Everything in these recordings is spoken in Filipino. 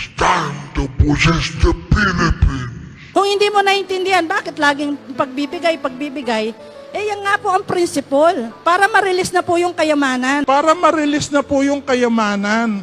It's time to possess the Philippines. Kung hindi mo naintindihan, bakit laging pagbibigay, yan nga po ang principle. Para ma-release na po yung kayamanan.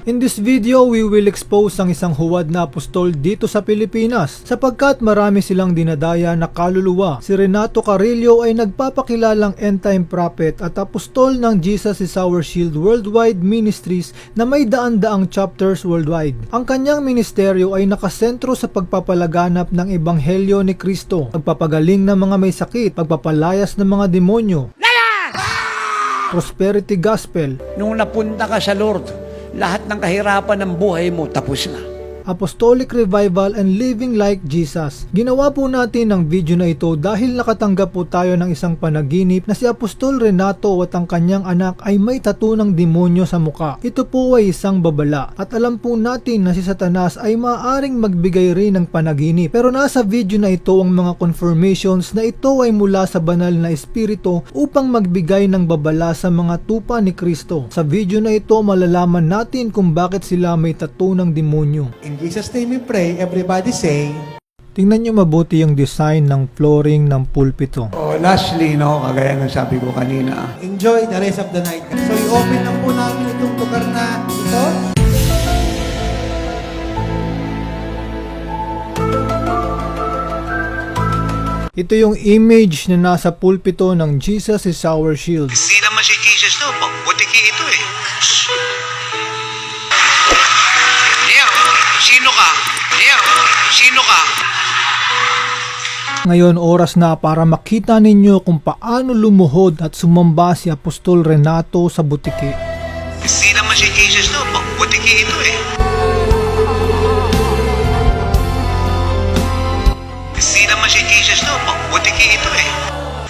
In this video, we will expose ang isang huwad na apostol dito sa Pilipinas sapagkat marami silang dinadaya na kaluluwa. Si Renato Carrillo ay nagpapakilalang end-time prophet at apostol ng Jesus is Our Shield Worldwide Ministries na may daan-daang chapters worldwide. Ang kanyang ministeryo ay nakasentro sa pagpapalaganap ng Ebanghelyo ni Kristo, pagpapagaling ng mga may sakit, pagpapalayas ng mga demonyo, prosperity gospel, Nung napunta ka sa Lord, lahat ng kahirapan ng buhay mo tapos na. apostolic revival and living like Jesus. Ginawa po natin ang video na ito dahil nakatanggap po tayo ng isang panaginip na si Apostol Renato at ang kanyang anak ay may tattoo ng demonyo sa muka. Ito po ay isang babala at alam po natin na si Satanas ay maaaring magbigay rin ng panaginip. Pero nasa video na ito ang mga confirmations na ito ay mula sa banal na espiritu upang magbigay ng babala sa mga tupa ni Kristo. Sa video na ito malalaman natin kung bakit sila may tattoo ng demonyo. In Jesus' name we pray, everybody say, Tingnan nyo mabuti yung design ng flooring ng pulpito. Oh, lastly, no, kagaya ng sabi ko kanina, enjoy the rest of the night. So i-open lang po namin itong lugar na ito. Ito yung image na nasa pulpito ng Jesus is Our Shield. Hindi naman si Jesus to, butiki ito eh. Sino ka? Sino ka? Ngayon oras na para makita ninyo kung paano lumuhod at sumamba si Apostol Renato sa butiki. Hindi naman si Jesus to, butiki ito eh. Hindi naman si Jesus to, butiki ito eh.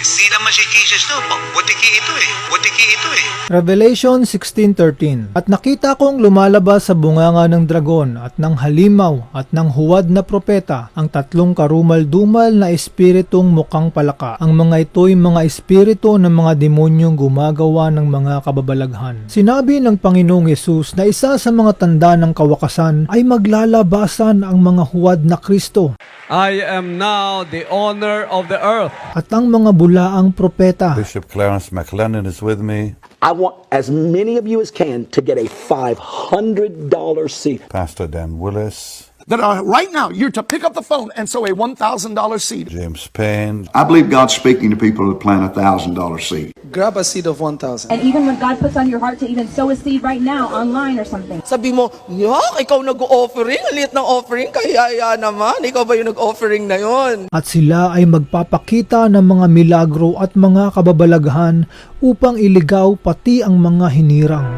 Hindi naman si Jesus to, butiki ito eh. Butiki ito eh. Revelation 16:13. At nakita kong lumalabas sa bunganga ng dragon at ng halimaw at ng huwad na propeta ang tatlong karumal-dumal na espiritong mukhang palaka. Ang mga ito'y mga espiritu ng mga demonyong gumagawa ng mga kababalaghan. Sinabi ng Panginoong Yesus na isa sa mga tanda ng kawakasan ay maglalabasan ang mga huwad na Kristo I am now the owner of the earth. at ang mga bulaang propeta. Bishop Clarence McLennan is with me. I want as many of you as can to get a $500 seat. Pastor Dan Willis, That right now you're to pick up the phone and sow a $1,000 seed. James Payne, I believe God's speaking to people to plant $1,000 seed. Grab a seed of 1,000. And even when God puts on your heart to even sow a seed right now online or something. Sabi mo, yak, ikaw nag-offering, ang liit ng offering, kaya naman, ikaw ba yung nag-offering na yon? At sila ay magpapakita ng mga milagro at mga kababalaghan upang iligaw pati ang mga hinirang.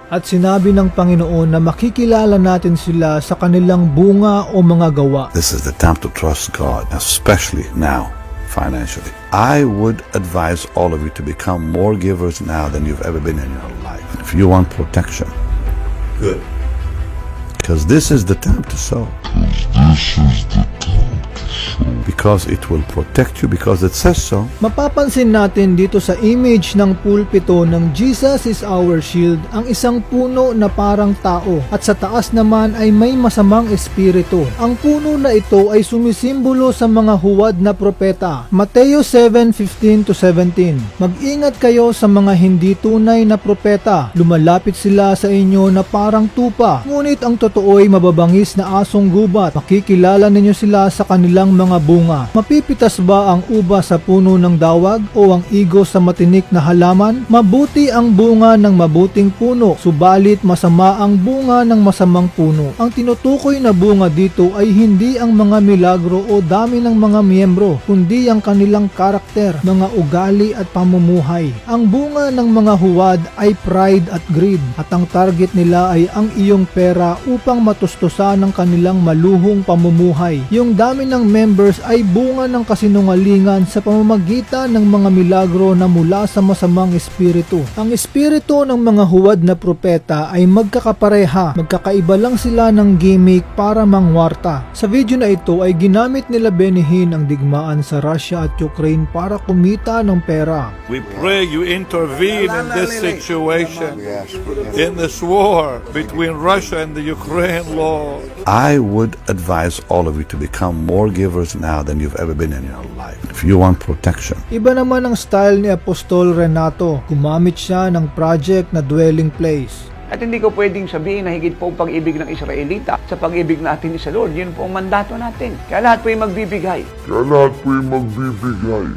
At sinabi ng Panginoon na makikilala natin sila sa kanilang bunga o mga gawa. this is the time to trust God, especially now, financially. I would advise all of you to become more givers now than you've ever been in your life. If you want protection, good. Because this is the time to sow. Because it will protect you, because it says so. Mapapansin natin dito sa image ng pulpito ng Jesus is Our Shield ang isang puno na parang tao at sa taas naman ay may masamang espiritu. Ang puno na ito ay sumisimbolo sa mga huwad na propeta. Mateo 7:15-17. Mag-ingat kayo sa mga hindi tunay na propeta. Lumalapit sila sa inyo na parang tupa, ngunit ang totoo ay mababangis na asong gubat. Makikilala ninyo sila sa kanilang mga bunga. Mapipitas ba ang uba sa puno ng dawag o ang igo sa matinik na halaman? Mabuti ang bunga ng mabuting puno, subalit masama ang bunga ng masamang puno. Ang tinutukoy na bunga dito ay hindi ang mga milagro o dami ng mga miyembro, kundi ang kanilang karakter, mga ugali at pamumuhay. Ang bunga ng mga huwad ay pride at greed, at ang target nila ay ang iyong pera upang matustusan ang kanilang maluhong pamumuhay. Yung dami ng membro members ay bunga ng kasinungalingan sa pamamagitan ng mga milagro na mula sa masamang espiritu. Ang espiritu ng mga huwad na propeta ay magkakapareha, magkakaiba lang sila ng gimmick para mangwarta. Sa video na ito ay ginamit nila Benny Hinn ang digmaan sa Russia at Ukraine para kumita ng pera. We pray you intervene in this situation, in this war between Russia and the Ukraine, Lord. I would advise all of you to become more givers now than you've ever been in your life. If you want protection, Iba naman ang style ni Apostol Renato. Gumamit siya ng project na dwelling place. At hindi ko pwedeng sabihin na higit po ang pag-ibig ng Israelita sa pag-ibig natin sa Lord. Yun po ang mandato natin. Kaya lahat po yung magbibigay.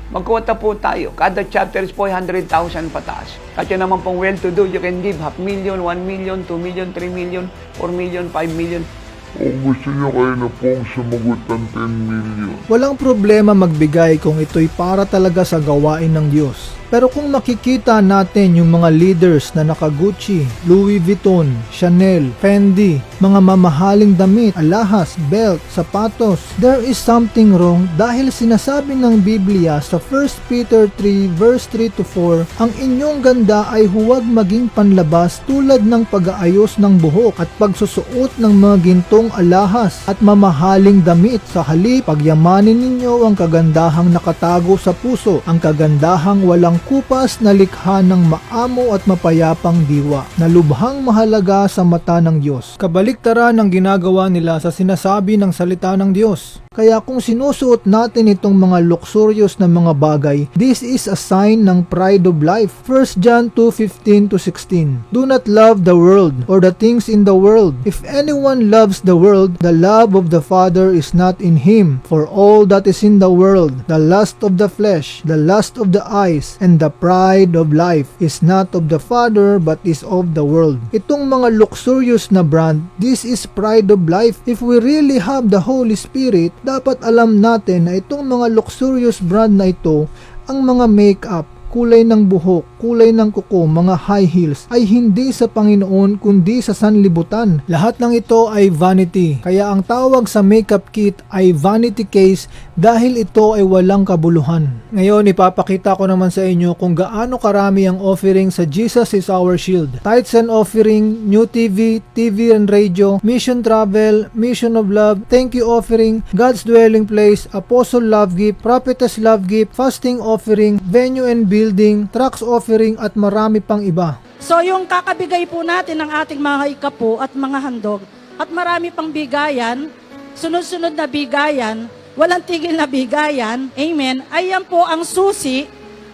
Magkuwata po tayo. Kada chapter is po 100,000 pataas. At yun naman pong well-to-do, you can give 500,000, 1 million, 2 million, 3 million, 4 million, 5 million. Kung gusto niyo kayo na pong sumagot ng 10 million. Walang problema magbigay kung ito'y para talaga sa gawain ng Diyos. Pero kung makikita natin yung mga leaders na naka-Gucci, Louis Vuitton, Chanel, Fendi, mga mamahaling damit, alahas, belt, sapatos, there is something wrong dahil sinasabi ng Biblia sa 1 Peter 3 verse 3 to 4, ang inyong ganda ay huwag maging panlabas tulad ng pag-aayos ng buhok at pagsusuot ng mga gintong alahas at mamahaling damit. Sa halip, pagyamanin ninyo ang kagandahang nakatago sa puso, ang kagandahang walang kupas na likha ng maamo at mapayapang diwa na lubhang mahalaga sa mata ng Diyos. Kabaliktaran ang ginagawa nila sa sinasabi ng salita ng Diyos. Kaya kung sinusuot natin itong mga luxurious na mga bagay, this is a sign ng pride of life. 1 John 2:15 to 16. Do not love the world or the things in the world. If anyone loves the world, the love of the Father is not in him. For all that is in the world, the lust of the flesh, the lust of the eyes, and the pride of life is not of the Father but is of the world. Itong mga luxurious na brand, this is pride of life. If we really have the Holy Spirit, dapat alam natin na itong mga luxurious brand na ito, ang mga makeup, kulay ng buhok, kulay ng kuko, mga high heels ay hindi sa Panginoon kundi sa sanlibutan. Lahat ng ito ay vanity. Kaya ang tawag sa makeup kit ay vanity case dahil ito ay walang kabuluhan. Ngayon ipapakita ko naman sa inyo kung gaano karami ang offering sa Jesus is Our Shield. Tithes and offering, New TV, TV and radio, mission travel, mission of love, thank you offering, God's dwelling place, apostle love gift, prophetess love gift, fasting offering, venue and building, tracts offering at marami pang iba. So yung kakabigay po natin ng ating mga ikapo at mga handog at marami pang bigayan, sunod-sunod na bigayan, walang tigil na bigayan, amen, ayan po ang susi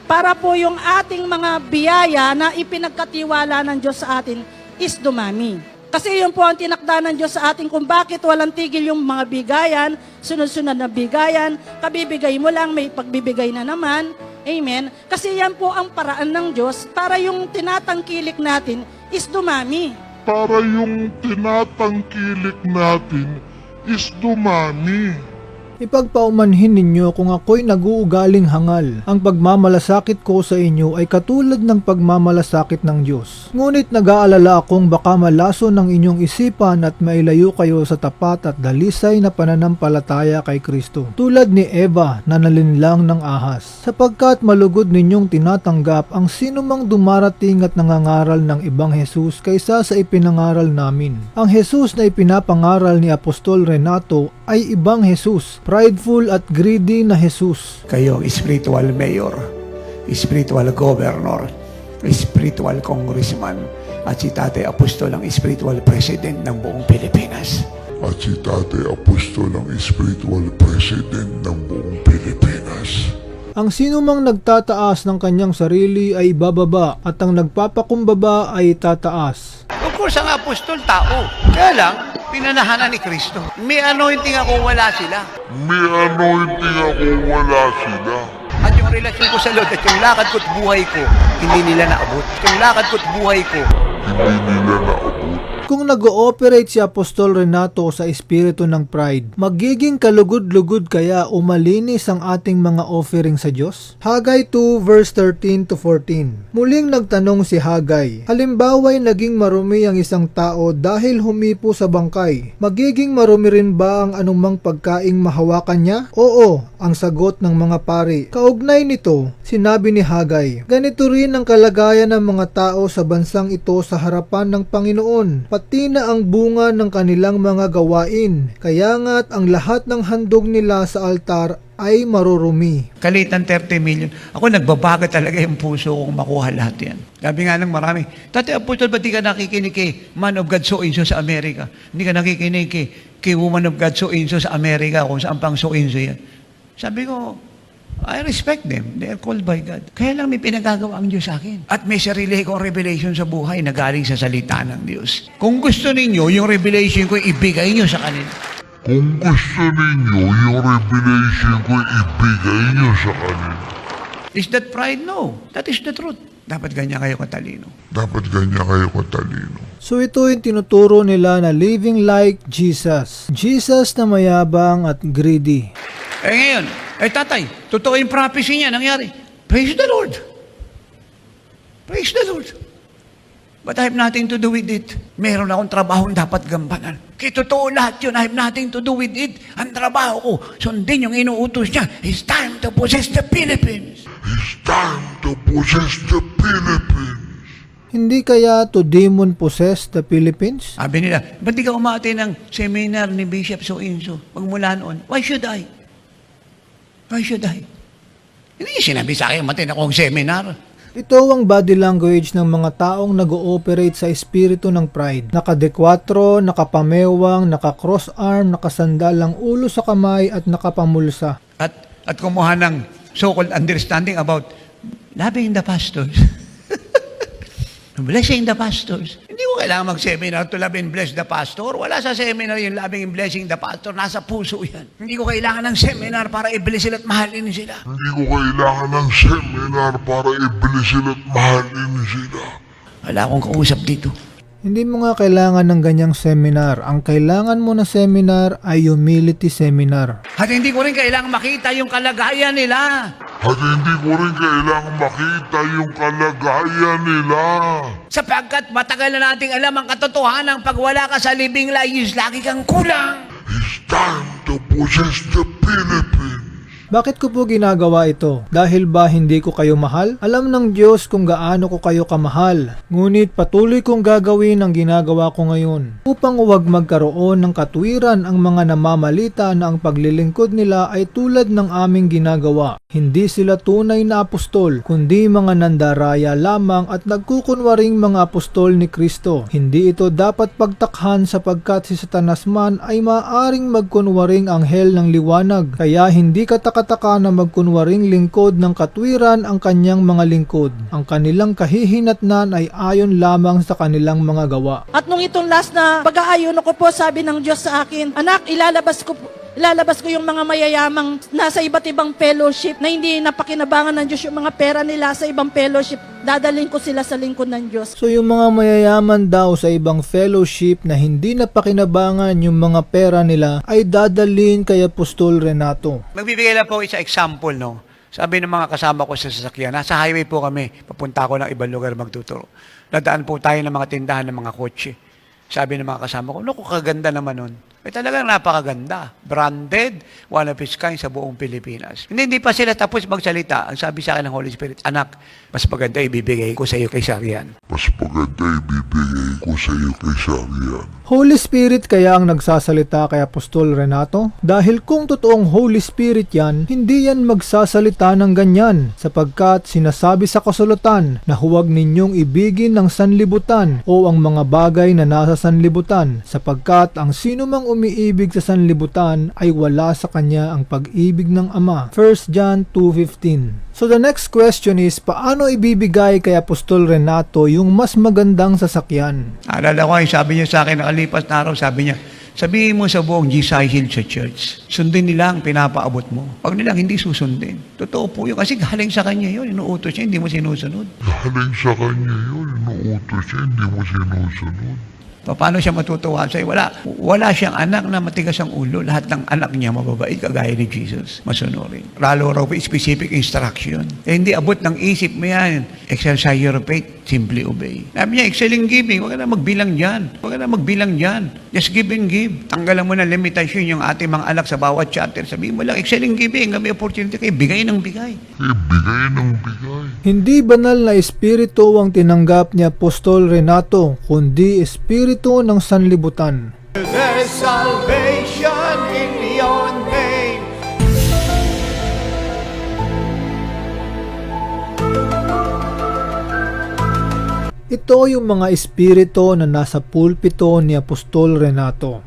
para po yung ating mga biyaya na ipinagkatiwala ng Diyos sa atin is dumami. Kasi yun po ang tinakda ng Diyos sa atin kung bakit walang tigil yung mga bigayan, sunod-sunod na bigayan, kabibigay mo lang, may pagbibigay na naman. Amen? Kasi yan po ang paraan ng Diyos para yung tinatangkilik natin is dumami. Para yung tinatangkilik natin is dumami. Ipagpaumanhin ninyo kung ako'y nag-uugaling hangal. Ang pagmamalasakit ko sa inyo ay katulad ng pagmamalasakit ng Diyos. Ngunit nag-aalala akong baka malaso ng inyong isipan at mailayo kayo sa tapat at dalisay na pananampalataya kay Kristo. Tulad ni Eva na nalinlang ng ahas. Sapagkat malugod ninyong tinatanggap ang sinumang dumarating at nangangaral ng ibang Jesus kaysa sa ipinangaral namin. Ang Jesus na ipinapangaral ni Apostol Renato ay ibang Jesus. Prideful at greedy na Jesus. Kayo, spiritual mayor, spiritual governor, spiritual congressman, at si Tatay Apostol ang spiritual president ng buong Pilipinas. At si Tatay Apostol ang spiritual president ng buong Pilipinas. Ang sinumang nagtataas ng kanyang sarili ay bababa at ang nagpapakumbaba ay tataas. Of course, ang apostol, tao. Kaya lang, pinanahanan ni Kristo. May anointing ako, wala sila. May anointing ako, wala sila. At yung relasyon ko sa Lord at yung lakad ko't buhay ko, hindi nila naabot. Yung lakad ko't buhay ko, Hindi nila naabot. Kung nag-ooperate si Apostol Renato sa espiritu ng pride, magiging kalugod-lugod kaya o malinis ang ating mga offering sa Diyos? Hagay 2 verse 13 to 14. Muling nagtanong si Hagay, halimbawa'y naging marumi ang isang tao dahil humipo sa bangkay, magiging marumi rin ba ang anumang pagkaing mahawakan niya? Oo, ang sagot ng mga pari. Kaugnay nito, sinabi ni Hagay, ganito rin ang kalagayan ng mga tao sa bansang ito sa harapan ng Panginoon, pati na ang bunga ng kanilang mga gawain. Kaya nga't ang lahat ng handog nila sa altar ay marurumi. Kalitan 30 million. Ako nagbabaga talaga yung puso kong makuha lahat yan. Sabi nga ng marami, Tatay Apostol, ba't di ka nakikinig kay Man of God So Inso sa Amerika? Hindi ka nakikinig kay Woman of God So Inso sa Amerika, kung saan pang So Inso yan. Sabi ko, I respect them. They are called by God. Kaya lang may pinagagawa ang Diyos sa akin. At may sarili kong revelation sa buhay na galing sa salita ng Diyos. Kung gusto ninyo, yung revelation ko ibigay nyo sa kanila. Kung gusto ninyo, yung revelation ko ibigay nyo sa kanila. Is that pride? No. That is the truth. Dapat ganyan kayo katalino. Dapat ganyan kayo katalino. So ito yung tinuturo nila na living like Jesus. Jesus na mayabang at greedy. Ngayon, tatay, totoo yung prophecy niya, nangyari. Praise the Lord. Praise the Lord. But I have nothing to do with it. Meron akong trabaho dapat gampanan. Kaya totoo lahat yun, I have nothing to do with it. Ang trabaho ko, sundin yung inuutos niya. It's time to possess the Philippines. It's time to possess the Philippines. Hindi kaya to demon possess the Philippines? Sabi nila, ba't di ka umati ng seminar ni Bishop So Inso? Magmula noon, why should I? Why should I? Hindi niya sinabi sa akin, matin akong seminar. Ito ang body language ng mga taong nag-ooperate sa espiritu ng pride. Naka-dekwatro, nakapamewang, naka-cross arm, nakasandal ang ulo sa kamay at nakapamulsa. At kumuha ng so-called understanding about loving the pastors. Blessing the pastors. Hindi ko kailangan mag-seminar to love and bless the pastor. Wala sa seminar yung loving and blessing the pastor. Nasa puso yan. Hindi ko kailangan ng seminar para i-bless sila at mahalin sila. Hindi ko kailangan ng seminar para i-bless sila at mahalin sila. Wala akong kausap dito. Hindi mo nga kailangan ng ganyang seminar. Ang kailangan mo na seminar ay humility seminar. At hindi ko rin kailangan makita yung kalagayan nila. At hindi ko rin kailangan makita yung kalagayan nila. Sapagkat matagal na nating alam ang katotohanan, pag wala ka sa living lives, lagi kang kulang. It's time to possess the Philippines. Bakit ko po ginagawa ito? Dahil ba hindi ko kayo mahal? Alam ng Diyos kung gaano ko kayo kamahal. Ngunit patuloy kong gagawin ang ginagawa ko ngayon upang huwag magkaroon ng katwiran ang mga namamalita na ang paglilingkod nila ay tulad ng aming ginagawa. Hindi sila tunay na apostol, kundi mga nandaraya lamang at nagkukunwaring mga apostol ni Kristo. Hindi ito dapat pagtakhan sapagkat si Satanas man ay maaring magkunwaring anghel ng liwanag. Kaya hindi katakataka na magkunwaring lingkod ng katwiran ang kanyang mga lingkod. Ang kanilang kahihinatnan ay ayon lamang sa kanilang mga gawa. At nung itong last na pag-aayon ko po, sabi ng Diyos sa akin, anak, ilalabas ko yung mga mayayamang nasa iba't ibang fellowship na hindi napakinabangan ng Diyos yung mga pera nila sa ibang fellowship. Dadalhin ko sila sa lingkod ng Diyos. So yung mga mayayaman daw sa ibang fellowship na hindi napakinabangan yung mga pera nila ay dadalhin kay Apostol Renato. Magbibigay lang po isa example, no? Sabi ng mga kasama ko sa sasakyan, nasa highway po kami, papunta ko ng ibang lugar magtuturo. Nadaan po tayo ng mga tindahan ng mga kotse. Sabi ng mga kasama ko, naku, kaganda naman nun. Ay talagang napakaganda. Branded, one of its kind sa buong Pilipinas. Hindi pa sila tapos magsalita. Ang sabi sa akin ng Holy Spirit, anak, mas maganda ibibigay ko sa iyo kay Sarian. Mas maganda ibibigay ko sa iyo kay Sarian. Holy Spirit kaya ang nagsasalita kay Apostol Renato? Dahil kung totoong Holy Spirit yan, hindi yan magsasalita ng ganyan, sapagkat sinasabi sa kasulatan na huwag ninyong ibigin ng sanlibutan o ang mga bagay na nasa sanlibutan, sapagkat ang sino mang umiibig sa sanlibutan ay wala sa kanya ang pag-ibig ng Ama. 1 John 2:15. So the next question is, paano ibibigay kay Apostol Renato yung mas magandang sasakyan? Alala ko, sabi niya sa akin, nakalipas na araw, sabi niya, sabihin mo sa buong GSI Hill sa church, sundin nila ang pinapaabot mo. Pag nilang hindi susundin, totoo po yun. Kasi galing sa kanya yun, inuutos niya, hindi mo sinusunod. Galing sa kanya yun, inuutos niya, hindi mo sinusunod. Paano siya matutuwa sa'yo? Wala siyang anak na matigas ang ulo. Lahat ng anak niya mababait, kagaya ni Jesus. Masunurin. Lalo raw specific instruction. Hindi abot ng isip mo yan. Exercise your faith, simply obey. Sabi niya, excelling giving. Huwag ka na magbilang dyan. Just give and give. Tanggalan mo ng limitasyon yung ating mga anak sa bawat chapter. Sabihin mo lang, excelling giving. May opportunity kayo. Bigay ng bigay. Hindi banal na espiritu ang tinanggap ni Apostol Renato, kundi espiritu ng sanlibutan. There is salvation in your name. Ito yung mga espiritu na nasa pulpito ni Apostol Renato.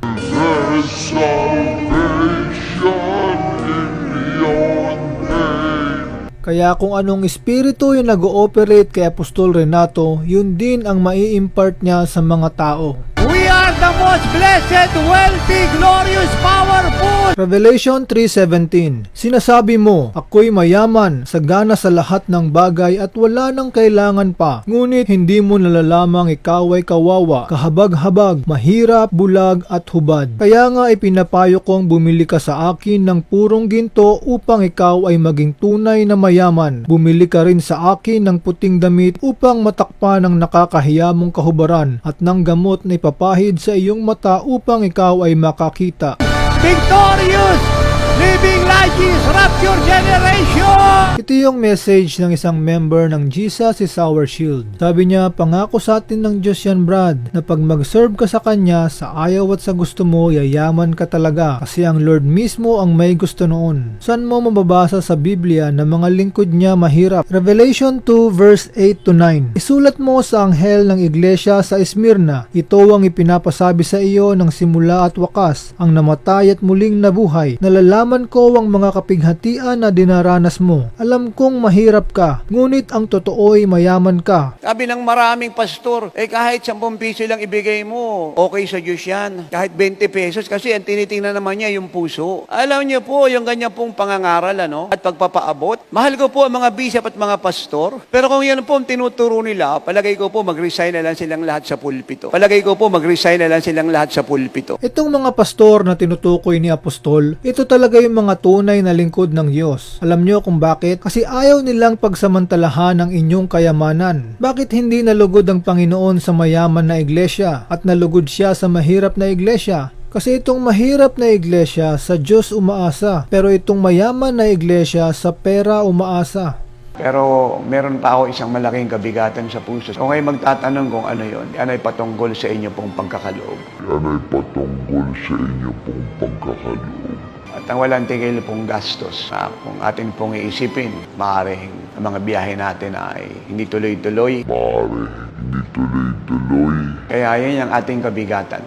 Kaya kung anong espiritu yung nag-ooperate kay Apostol Renato, yun din ang mai-impart niya sa mga tao. We are the most blessed, wealthy, glorious, powerful. Revelation 3:17. Sinasabi mo, ako'y mayaman, sagana sa lahat ng bagay at wala nang kailangan pa. Ngunit hindi mo nalalamang ikaw ay kawawa, kahabag-habag, mahirap, bulag at hubad. Kaya nga ipinapayo kong bumili ka sa akin ng purong ginto upang ikaw ay maging tunay na mayaman. Bumili ka rin sa akin ng puting damit upang matakpan ang nakakahiya mong kahubaran at ng gamot na ipapahid sa iyong mata upang ikaw ay makakita. Victorious! Living like this rapture generation! Ito yung message ng isang member ng Jesus is Our Shield. Sabi niya, pangako sa atin ng Diyos yan, Brad, na pag mag-serve ka sa Kanya, sa ayaw at sa gusto mo, yayaman ka talaga. Kasi ang Lord mismo ang may gusto noon. Saan mo mababasa sa Biblia na mga lingkod niya mahirap? Revelation 2 verse 8-9. Isulat mo sa anghel ng iglesia sa Esmirna, ito ang ipinapasabi sa iyo ng simula at wakas, ang namatay at muling nabuhay. Nalalaman ko ang mga kapighatian na dinaranas mo. Alam kong mahirap ka, ngunit ang totoo ay mayaman ka. Sabi ng maraming pastor, kahit 10 piso lang ibigay mo, okay sa Diyos yan. Kahit 20 pesos, kasi ang tinitingnan naman niya yung puso. Alam niyo po, yung ganyan pong pangangaral, at pagpapaabot. Mahal ko po ang mga bishop at mga pastor, pero kung yan po ang tinuturo nila, palagay ko po mag-resign na lang silang lahat sa pulpito. Itong mga pastor na tinutukoy ni Apostol, ito talaga yung mga tunay na lingkod ng Diyos. Alam nyo kung bakit? Kasi ayaw nilang pagsamantalahan ang inyong kayamanan. Bakit hindi nalugod ang Panginoon sa mayaman na iglesia at nalugod siya sa mahirap na iglesia? Kasi itong mahirap na iglesia sa Diyos umaasa, pero itong mayaman na iglesia sa pera umaasa. Pero meron pa ako isang malaking kabigatan sa puso. O ngayon magtatanong kung ano yon. Yan ay patungkol sa inyo pong pagkakaloob. At ang walang tigil pong gastos na kung atin pong iisipin, maaaring ang mga biyahe natin ay hindi tuloy-tuloy. Kaya yan ang ating kabigatan.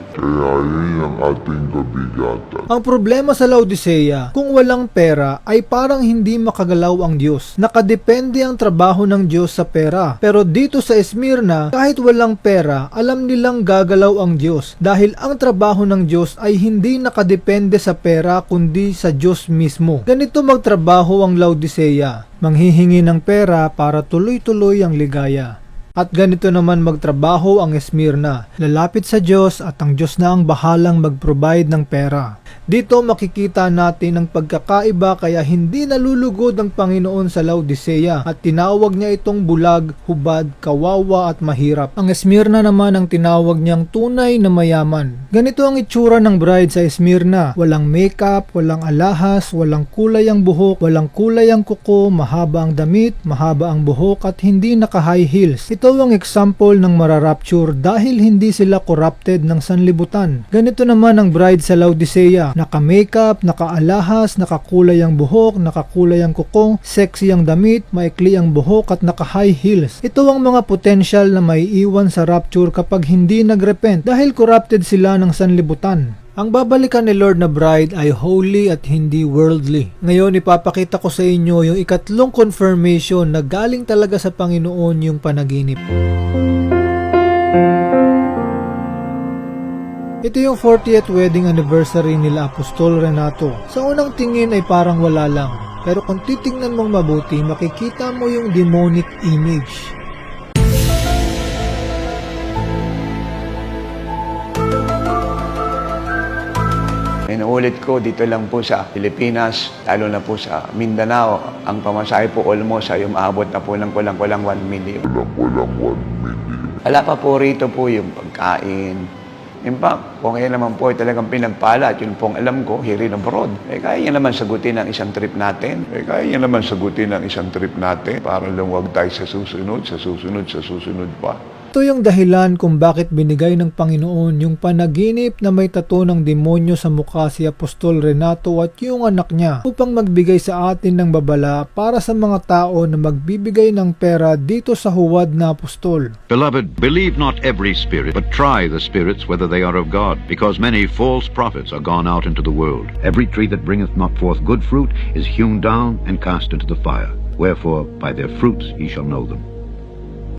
Ang problema sa Laodicea, kung walang pera, ay parang hindi makagalaw ang Diyos. Nakadepende ang trabaho ng Diyos sa pera. Pero dito sa Esmirna, kahit walang pera, alam nilang gagalaw ang Diyos. Dahil ang trabaho ng Diyos ay hindi nakadepende sa pera, kundi sa Diyos mismo. Ganito magtrabaho ang Laodicea. Manghihingi ng pera para tuloy-tuloy ang ligaya. At ganito naman magtrabaho ang Esmirna. Lalapit sa Diyos at ang Diyos na ang bahalang mag-provide ng pera. Dito makikita natin ang pagkakaiba kaya hindi nalulugod ang Panginoon sa Laodicea at tinawag niya itong bulag, hubad, kawawa at mahirap. Ang Esmirna naman ang tinawag niyang tunay na mayaman. Ganito ang itsura ng bride sa Esmirna. Walang makeup, walang alahas, walang kulay ang buhok, walang kulay ang kuko, mahaba ang damit, mahaba ang buhok at hindi naka-high heels. Ito ang example ng mararapture dahil hindi sila corrupted ng sanlibutan. Ganito naman ang bride sa Laodicea. Naka-makeup, naka-alahas, nakakulay ang buhok, nakakulay ang kuko, sexy ang damit, maikli ang buhok at naka-high heels. Ito ang mga potential na maiiwan sa rapture kapag hindi nagrepent dahil corrupted sila ng sanlibutan. Ang babalikan ni Lord na bride ay holy at hindi worldly. Ngayon ipapakita ko sa inyo yung ikatlong confirmation na galing talaga sa Panginoon yung panaginip. Ito yung 40th wedding anniversary nila Apostol Renato. Sa unang tingin ay parang wala lang. Pero kung titingnan mong mabuti, makikita mo yung demonic image. Inuulit ko, dito lang po sa Pilipinas, lalo na po sa Mindanao, ang pamasahe po almost ay umaabot na po ng kulang-kulang 1 million. Wala pa po rito po yung pagkain. In fact, kung ngayon naman po ay talagang pinagpala at yun pong alam ko, here in abroad, kaya niya naman sagutin ang isang trip natin. Para lang huwag tayo sa susunod pa. Ito yung dahilan kung bakit binigay ng Panginoon yung panaginip na may tato ng demonyo sa mukha si Apostol Renato at yung anak niya upang magbigay sa atin ng babala para sa mga tao na magbibigay ng pera dito sa huwad na apostol. Beloved, believe not every spirit, but try the spirits whether they are of God, because many false prophets are gone out into the world. Every tree that bringeth not forth good fruit is hewn down and cast into the fire. Wherefore by their fruits ye shall know them.